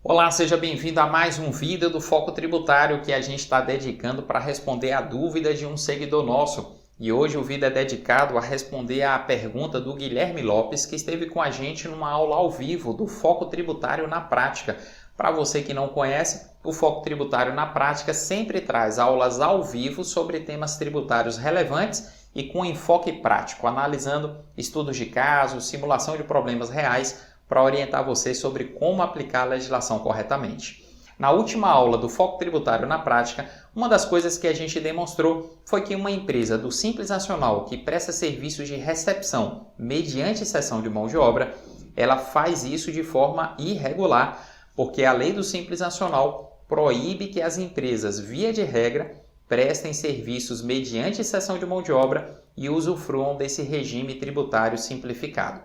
Olá, seja bem-vindo a mais um vídeo do Foco Tributário que a gente está dedicando para responder a dúvida de um seguidor nosso. E hoje o vídeo é dedicado a responder à pergunta do Guilherme Lopes, que esteve com a gente numa aula ao vivo do Foco Tributário na Prática. Para você que não conhece, o Foco Tributário na Prática sempre traz aulas ao vivo sobre temas tributários relevantes e com enfoque prático, analisando estudos de casos, simulação de problemas reais, para orientar você sobre como aplicar a legislação corretamente. Na última aula do Foco Tributário na Prática, uma das coisas que a gente demonstrou foi que uma empresa do Simples Nacional que presta serviços de recepção mediante cessão de mão de obra, ela faz isso de forma irregular, porque a lei do Simples Nacional proíbe que as empresas, via de regra, prestem serviços mediante cessão de mão de obra e usufruam desse regime tributário simplificado.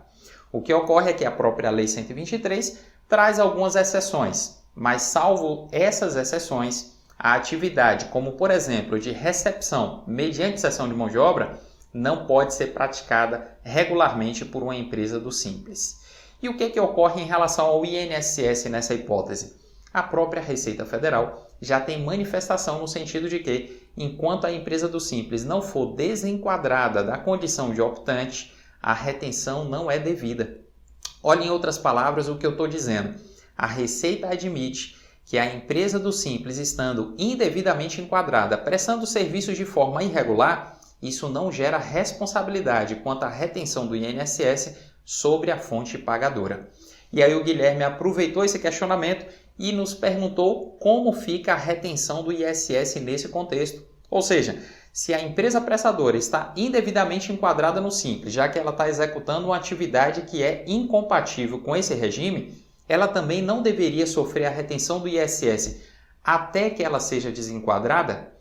O que ocorre é que a própria Lei 123 traz algumas exceções, mas salvo essas exceções, a atividade, como por exemplo de recepção mediante cessão de mão de obra, não pode ser praticada regularmente por uma empresa do Simples. E o que ocorre em relação ao INSS nessa hipótese? A própria Receita Federal já tem manifestação no sentido de que, enquanto a empresa do Simples não for desenquadrada da condição de optante, a retenção não é devida. Olha, em outras palavras, o que eu estou dizendo. A Receita admite que a empresa do Simples, estando indevidamente enquadrada, prestando serviços de forma irregular, isso não gera responsabilidade quanto à retenção do INSS sobre a fonte pagadora. E aí o Guilherme aproveitou esse questionamento e nos perguntou como fica a retenção do ISS nesse contexto. Ou seja, se a empresa prestadora está indevidamente enquadrada no Simples, já que ela está executando uma atividade que é incompatível com esse regime, ela também não deveria sofrer a retenção do ISS até que ela seja desenquadrada?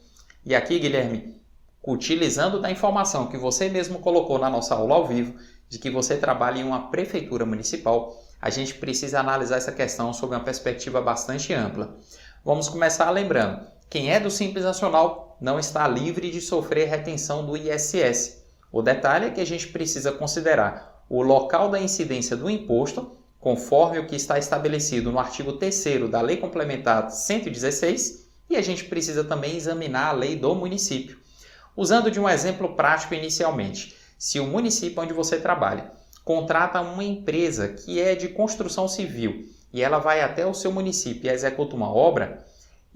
E aqui, Guilherme, utilizando da informação que você mesmo colocou na nossa aula ao vivo, de que você trabalha em uma prefeitura municipal, a gente precisa analisar essa questão sob uma perspectiva bastante ampla. Vamos começar lembrando, quem é do Simples Nacional não está livre de sofrer retenção do ISS. O detalhe é que a gente precisa considerar o local da incidência do imposto, conforme o que está estabelecido no artigo 3º da Lei Complementar 116, e a gente precisa também examinar a lei do município. Usando de um exemplo prático inicialmente, se o município onde você trabalha contrata uma empresa que é de construção civil e ela vai até o seu município e executa uma obra,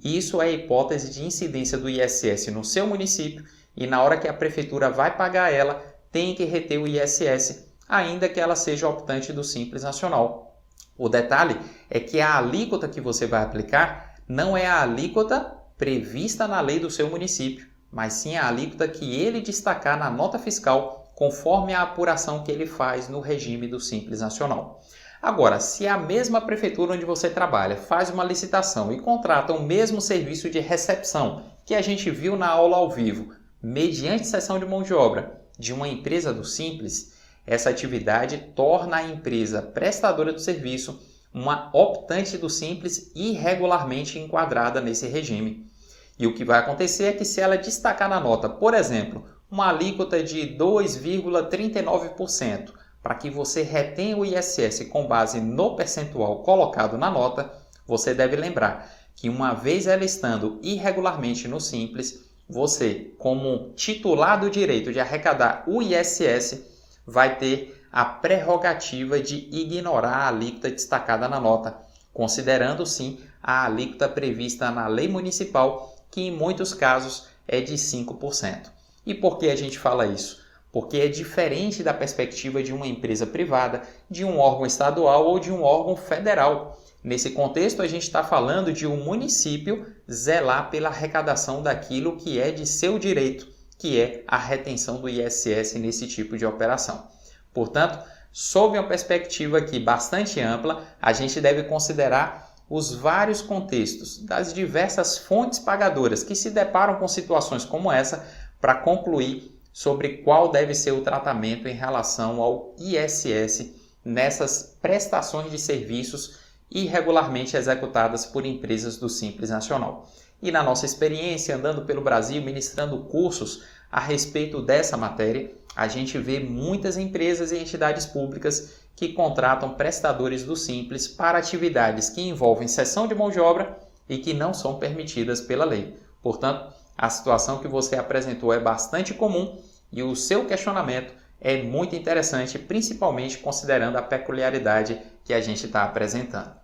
isso é a hipótese de incidência do ISS no seu município e na hora que a prefeitura vai pagar ela, tem que reter o ISS, ainda que ela seja optante do Simples Nacional. O detalhe é que a alíquota que você vai aplicar não é a alíquota prevista na lei do seu município, mas sim a alíquota que ele destacar na nota fiscal, conforme a apuração que ele faz no regime do Simples Nacional. Agora, se a mesma prefeitura onde você trabalha faz uma licitação e contrata o mesmo serviço de recepção que a gente viu na aula ao vivo, mediante cessão de mão de obra de uma empresa do Simples, essa atividade torna a empresa prestadora do serviço uma optante do Simples irregularmente enquadrada nesse regime. E o que vai acontecer é que se ela destacar na nota, por exemplo, uma alíquota de 2,39%, para que você retenha o ISS com base no percentual colocado na nota, você deve lembrar que uma vez ela estando irregularmente no Simples, você, como titular do direito de arrecadar o ISS, vai ter a prerrogativa de ignorar a alíquota destacada na nota, considerando sim a alíquota prevista na lei municipal, que em muitos casos é de 5%. E por que a gente fala isso? Porque é diferente da perspectiva de uma empresa privada, de um órgão estadual ou de um órgão federal. Nesse contexto, a gente está falando de um município zelar pela arrecadação daquilo que é de seu direito, que é a retenção do ISS nesse tipo de operação. Portanto, sob uma perspectiva aqui bastante ampla, a gente deve considerar os vários contextos das diversas fontes pagadoras que se deparam com situações como essa para concluir sobre qual deve ser o tratamento em relação ao ISS nessas prestações de serviços irregularmente executadas por empresas do Simples Nacional. E na nossa experiência, andando pelo Brasil, ministrando cursos a respeito dessa matéria, a gente vê muitas empresas e entidades públicas que contratam prestadores do Simples para atividades que envolvem cessão de mão de obra e que não são permitidas pela lei. Portanto, a situação que você apresentou é bastante comum e o seu questionamento é muito interessante, principalmente considerando a peculiaridade que a gente está apresentando.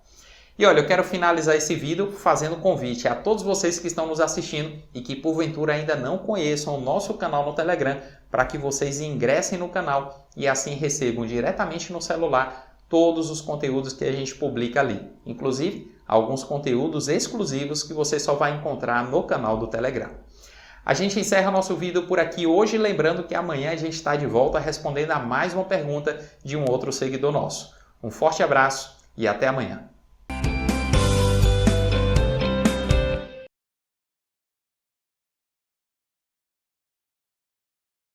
E olha, eu quero finalizar esse vídeo fazendo um convite a todos vocês que estão nos assistindo e que porventura ainda não conheçam o nosso canal no Telegram, para que vocês ingressem no canal e assim recebam diretamente no celular todos os conteúdos que a gente publica ali. Inclusive, alguns conteúdos exclusivos que você só vai encontrar no canal do Telegram. A gente encerra nosso vídeo por aqui hoje, lembrando que amanhã a gente está de volta respondendo a mais uma pergunta de um outro seguidor nosso. Um forte abraço e até amanhã.